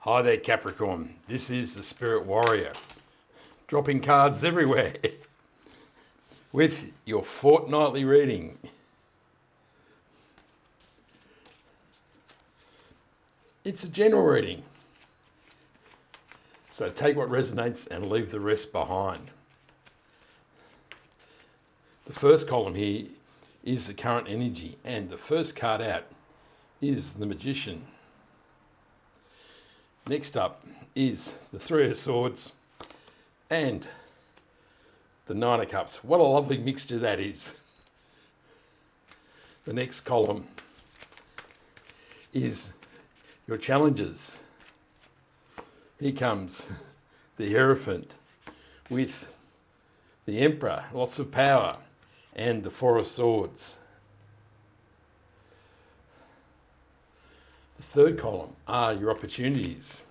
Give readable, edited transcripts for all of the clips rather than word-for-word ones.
Hi there, Capricorn. This is the Spirit Warrior, dropping cards everywhere with your fortnightly reading. It's a general reading, so take what resonates and leave the rest behind. The first column here is the current energy, and the first card out is the Magician. Next up is the Three of Swords and the Nine of Cups. What a lovely mixture that is. The next column is your challenges. Here comes the Hierophant with the Emperor, lots of power, and the Four of Swords. The third column are your opportunities.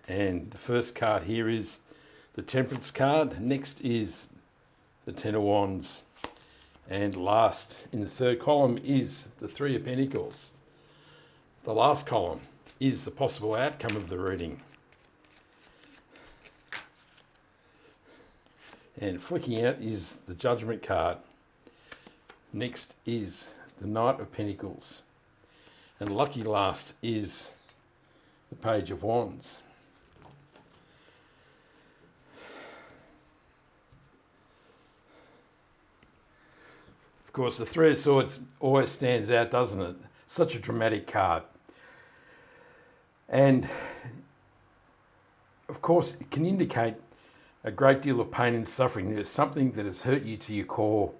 And the first card here is the Temperance card. Next is the Ten of Wands. And last in the third column is the Three of Pentacles. The last column is the possible outcome of the reading. And flicking out is the Judgment card. Next is the Knight of Pentacles. And lucky last is the Page of Wands. Of course, the Three of Swords always stands out, doesn't it? Such a dramatic card. And of course, it can indicate a great deal of pain and suffering. There's something that has hurt you to your core,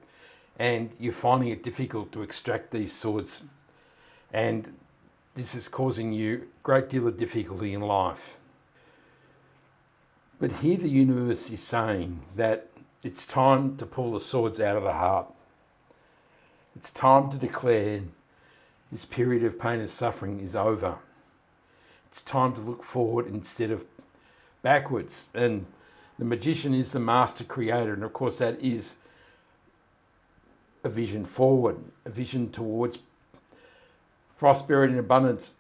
and you're finding it difficult to extract these swords. And this is causing you a great deal of difficulty in life. But here the universe is saying that it's time to pull the swords out of the heart. It's time to declare this period of pain and suffering is over. It's time to look forward instead of backwards. And the Magician is the master creator. And of course that is a vision forward, a vision towards prosperity and abundance,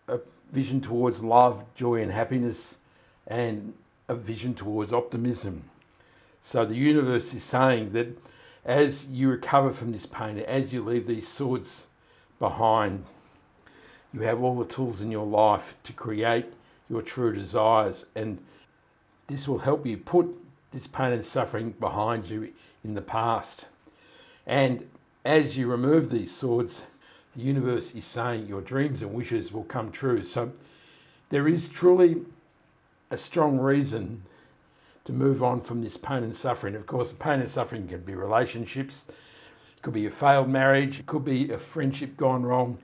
a vision towards love, joy and happiness, and a vision towards optimism. So the universe is saying that as you recover from this pain, as you leave these swords behind, you have all the tools in your life to create your true desires, and this will help you put this pain and suffering behind you in the past. And as you remove these swords, the universe is saying your dreams and wishes will come true. So there is truly a strong reason to move on from this pain and suffering. Of course, the pain and suffering can be relationships, it could be a failed marriage, it could be a friendship gone wrong.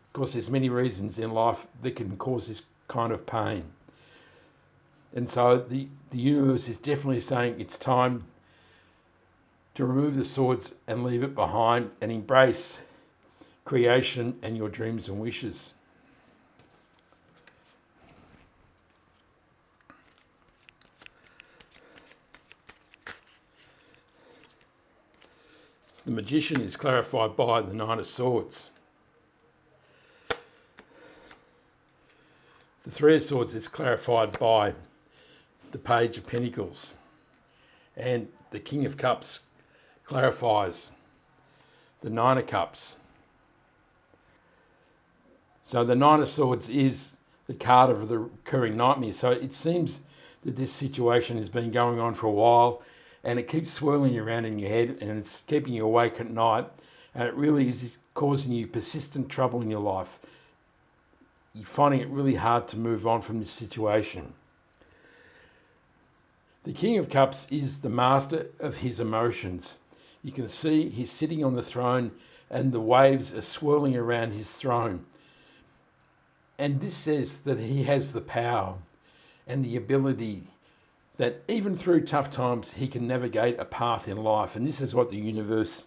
Of course, there's many reasons in life that can cause this kind of pain. And so the universe is definitely saying it's time to remove the swords and leave it behind and embrace creation and your dreams and wishes. The Magician is clarified by the Nine of Swords. The Three of Swords is clarified by the Page of Pentacles. And the King of Cups clarifies the Nine of Cups. So the Nine of Swords is the card of the recurring nightmare. So it seems that this situation has been going on for a while, and it keeps swirling around in your head, and it's keeping you awake at night, and it really is causing you persistent trouble in your life. You're finding it really hard to move on from this situation. The King of Cups is the master of his emotions. You can see he's sitting on the throne and the waves are swirling around his throne. And this says that he has the power and the ability that even through tough times, he can navigate a path in life. And this is what the universe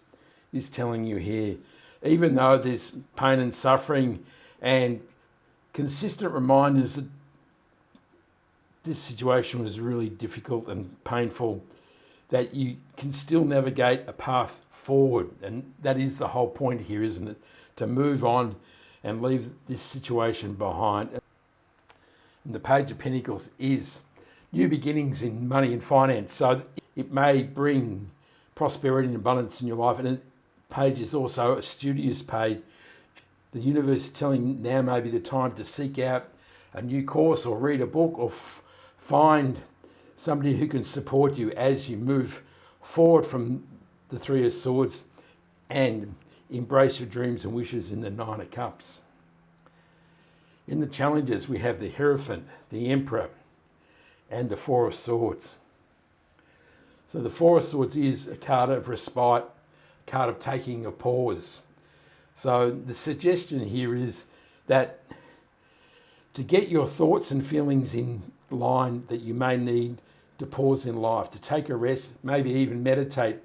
is telling you here. Even though there's pain and suffering and consistent reminders that this situation was really difficult and painful, that you can still navigate a path forward. And that is the whole point here, isn't it? To move on and leave this situation behind. And the Page of Pentacles is new beginnings in money and finance. So it may bring prosperity and abundance in your life. And the page is also a studious page. The universe is telling now may be the time to seek out a new course or read a book or find somebody who can support you as you move forward from the Three of Swords and embrace your dreams and wishes in the Nine of Cups. In the challenges, we have the Hierophant, the Emperor, and the Four of Swords. So the Four of Swords is a card of respite, a card of taking a pause. So the suggestion here is that to get your thoughts and feelings in line, that you may need to pause in life, to take a rest, maybe even meditate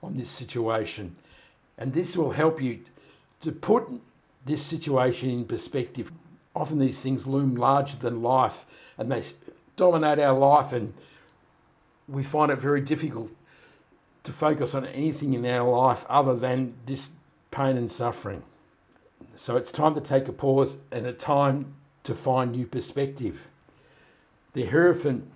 on this situation. And this will help you to put this situation in perspective. Often these things loom larger than life and they dominate our life, and we find it very difficult to focus on anything in our life other than this pain and suffering. So it's time to take a pause and a time to find new perspective. The Hierophant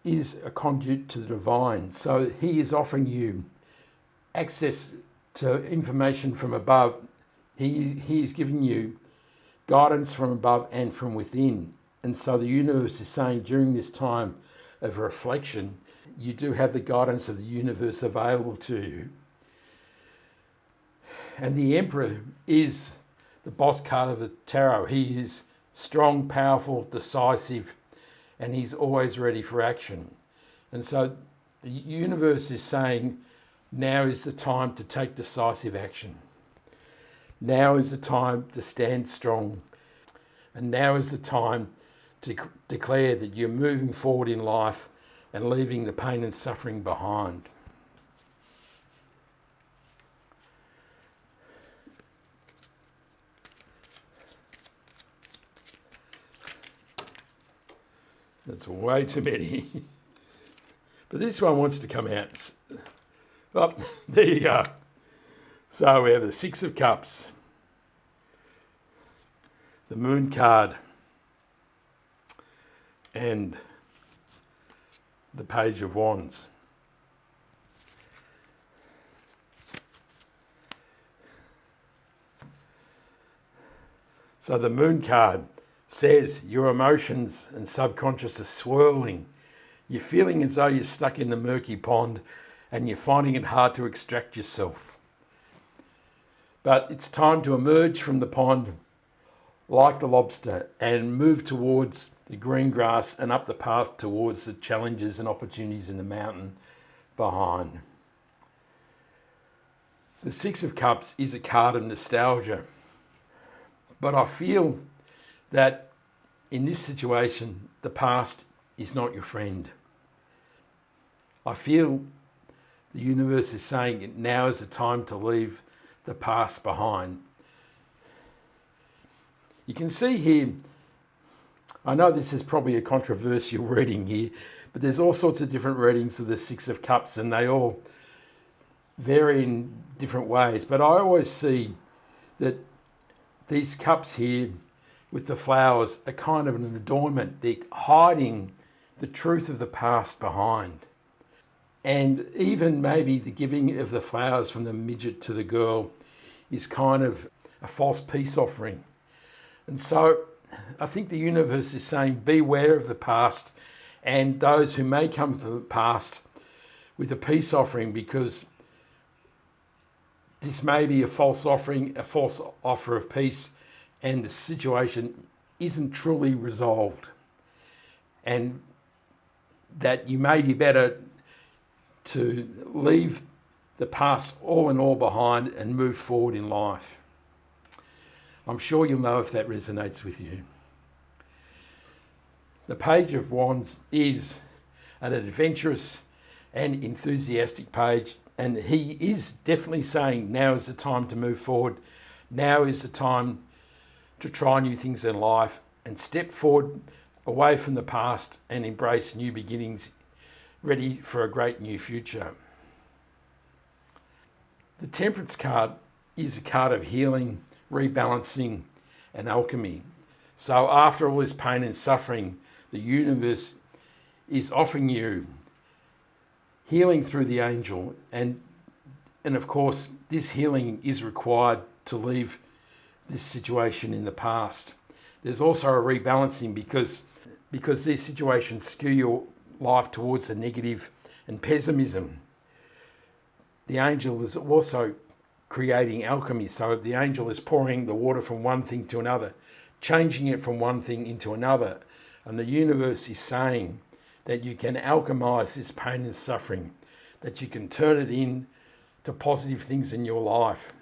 is a conduit to the divine. So he is offering you access to information from above. He is giving you guidance from above and from within. And so the universe is saying during this time of reflection, you do have the guidance of the universe available to you. And the Emperor is the boss card of the tarot. He is strong, powerful, decisive, and he's always ready for action. And so the universe is saying, now is the time to take decisive action. Now is the time to stand strong. And now is the time to declare that you're moving forward in life and leaving the pain and suffering behind. That's way too many. But this one wants to come out. Oh, there you go. So we have the Six of Cups, the Moon card, and the Page of Wands. So the Moon card says your emotions and subconscious are swirling. You're feeling as though you're stuck in the murky pond and you're finding it hard to extract yourself. But it's time to emerge from the pond like the lobster and move towards the green grass and up the path towards the challenges and opportunities in the mountain behind. The Six of Cups is a card of nostalgia. But I feel that in this situation, the past is not your friend. I feel the universe is saying now is the time to leave the past behind. You can see here, I know this is probably a controversial reading here, but there's all sorts of different readings of the Six of Cups and they all vary in different ways. But I always see that these cups here with the flowers are kind of an adornment. They're hiding the truth of the past behind. And even maybe the giving of the flowers from the midget to the girl is kind of a false peace offering. And so I think the universe is saying beware of the past and those who may come to the past with a peace offering, because this may be a false offering, a false offer of peace, and the situation isn't truly resolved. And that you may be better to leave the past all in all behind and move forward in life. I'm sure you'll know if that resonates with you. The Page of Wands is an adventurous and enthusiastic page, and he is definitely saying now is the time to move forward. Now is the time to try new things in life and step forward away from the past and embrace new beginnings ready for a great new future. The Temperance card is a card of healing, rebalancing, and alchemy. So after all this pain and suffering, the universe is offering you healing through the angel, and of course this healing is required to leave this situation in the past. There's also a rebalancing because these situations skew your life towards the negative and pessimism. The angel is also creating alchemy, so the angel is pouring the water from one thing to another, changing it from one thing into another, and the universe is saying that you can alchemize this pain and suffering, that you can turn it into positive things in your life.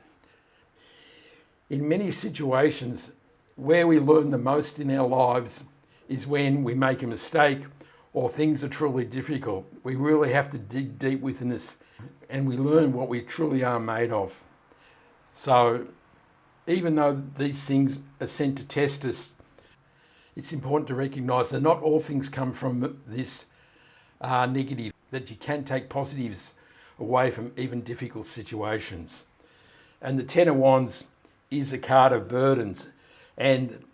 In many situations, where we learn the most in our lives is when we make a mistake or things are truly difficult. We really have to dig deep within us and we learn what we truly are made of. So even though these things are sent to test us, it's important to recognise that not all things come from this negative, that you can take positives away from even difficult situations. And the Ten of Wands is a card of burdens, and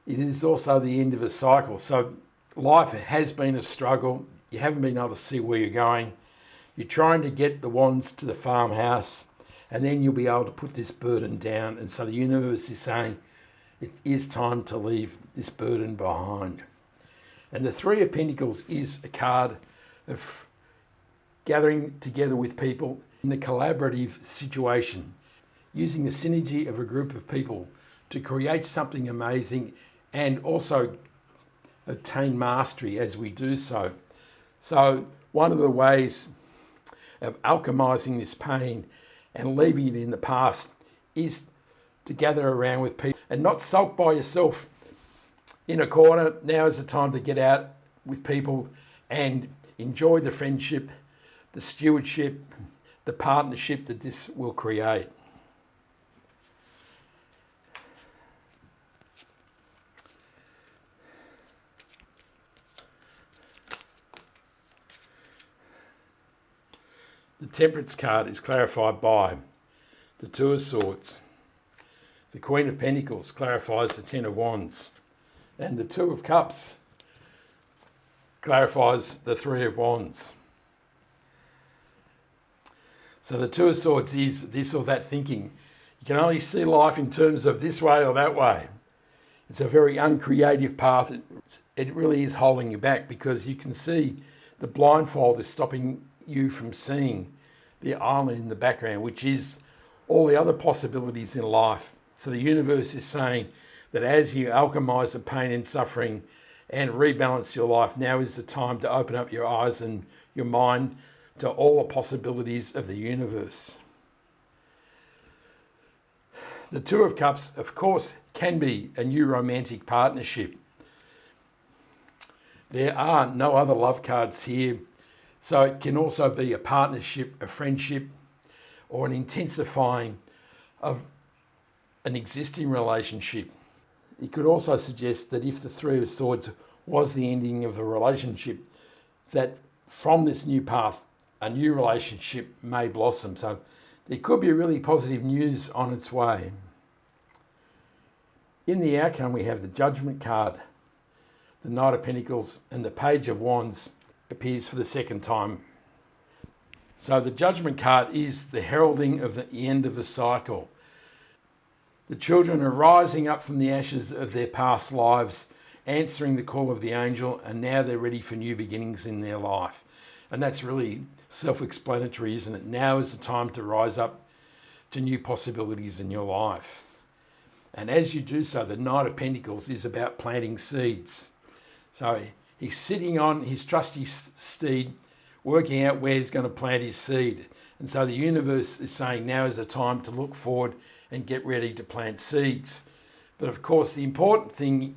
it is also the end of a cycle. So life has been a struggle. You haven't been able to see where you're going. You're trying to get the wands to the farmhouse, and then you'll be able to put this burden down. And so the universe is saying it is time to leave this burden behind. And the Three of Pentacles is a card of gathering together with people in a collaborative situation, using the synergy of a group of people to create something amazing and also attain mastery as we do so. So one of the ways of alchemizing this pain and leaving it in the past is to gather around with people and not sulk by yourself in a corner. Now is the time to get out with people and enjoy the friendship, the stewardship, the partnership that this will create. The Temperance card is clarified by the Two of Swords. The Queen of Pentacles clarifies the Ten of Wands. And the Two of Cups clarifies the Three of Wands. So the Two of Swords is this or that thinking. You can only see life in terms of this way or that way. It's a very uncreative path. It really is holding you back because you can see the blindfold is stopping you from seeing the island in the background, which is all the other possibilities in life. So the universe is saying that as you alchemize the pain and suffering and rebalance your life, now is the time to open up your eyes and your mind to all the possibilities of the universe. The Two of Cups, of course, can be a new romantic partnership. There are no other love cards here. So it can also be a partnership, a friendship, or an intensifying of an existing relationship. It could also suggest that if the Three of Swords was the ending of a relationship, that from this new path, a new relationship may blossom. So there could be really positive news on its way. In the outcome, we have the Judgment card, the Knight of Pentacles, and the Page of Wands appears for the second time. So the Judgment card is the heralding of the end of a cycle. The children are rising up from the ashes of their past lives, answering the call of the angel, and now they're ready for new beginnings in their life. And that's really self-explanatory, isn't it? Now is the time to rise up to new possibilities in your life. And as you do so, the Knight of Pentacles is about planting seeds. So he's sitting on his trusty steed, working out where he's going to plant his seed. And so the universe is saying now is the time to look forward and get ready to plant seeds. But of course, the important thing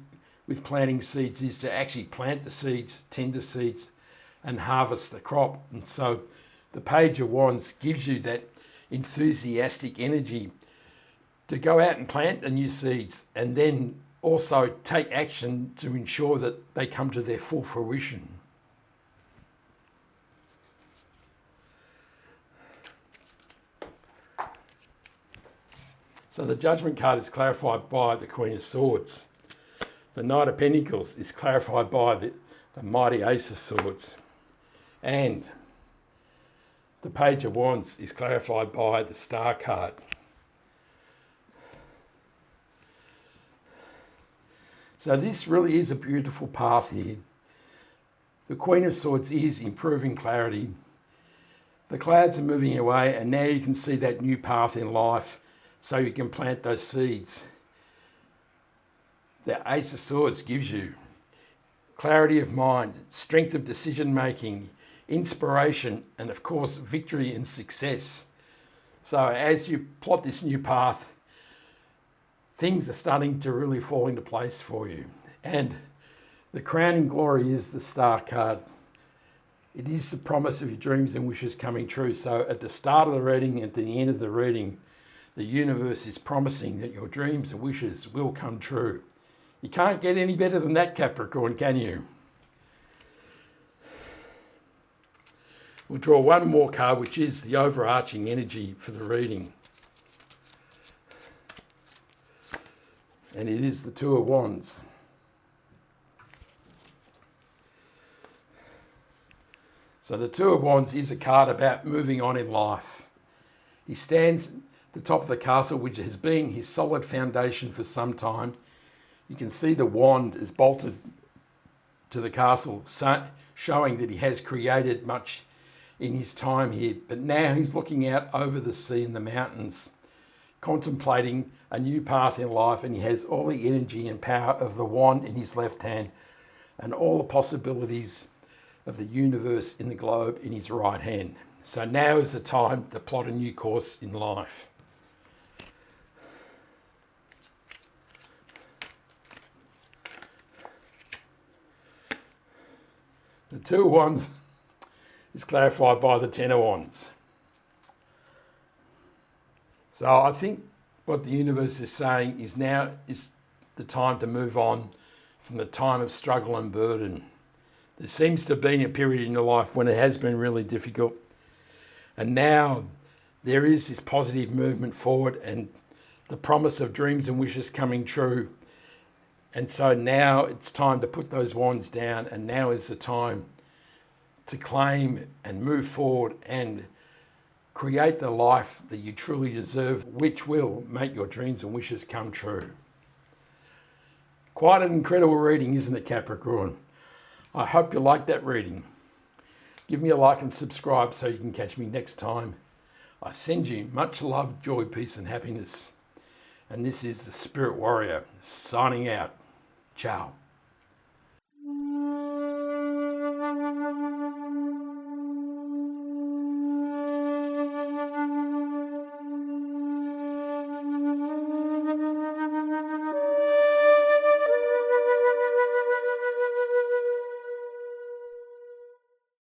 with planting seeds is to actually plant the seeds, tend the seeds, and harvest the crop. And so the Page of Wands gives you that enthusiastic energy to go out and plant the new seeds and then also take action to ensure that they come to their full fruition. So the Judgment card is clarified by the Queen of Swords. The Knight of Pentacles is clarified by the mighty Ace of Swords. And the Page of Wands is clarified by the Star card. So this really is a beautiful path here. The Queen of Swords is improving clarity. The clouds are moving away, and now you can see that new path in life, so you can plant those seeds. The Ace of Swords gives you clarity of mind, strength of decision making, inspiration, and of course victory and success. So as you plot this new path, things are starting to really fall into place for you. And the crowning glory is the Star card. It is the promise of your dreams and wishes coming true. So at the start of the reading and at the end of the reading, the universe is promising that your dreams and wishes will come true. You can't get any better than that, Capricorn, can you? We'll draw one more card, which is the overarching energy for the reading. And it is the Two of Wands. So the Two of Wands is a card about moving on in life. He stands at the top of the castle, which has been his solid foundation for some time. You can see the wand is bolted to the castle, showing that he has created much in his time here. But now he's looking out over the sea and the mountains, contemplating a new path in life, and he has all the energy and power of the wand in his left hand and all the possibilities of the universe in the globe in his right hand. So now is the time to plot a new course in life. The Two of Wands is clarified by the Ten of Wands. So I think what the universe is saying is now is the time to move on from the time of struggle and burden. There seems to have been a period in your life when it has been really difficult. And now there is this positive movement forward and the promise of dreams and wishes coming true. And so now it's time to put those wands down, and now is the time to claim and move forward and create the life that you truly deserve, which will make your dreams and wishes come true. Quite an incredible reading, isn't it, Capricorn? I hope you liked that reading. Give me a like and subscribe so you can catch me next time. I send you much love, joy, peace and happiness. And this is the Spirit Warrior signing out. Ciao.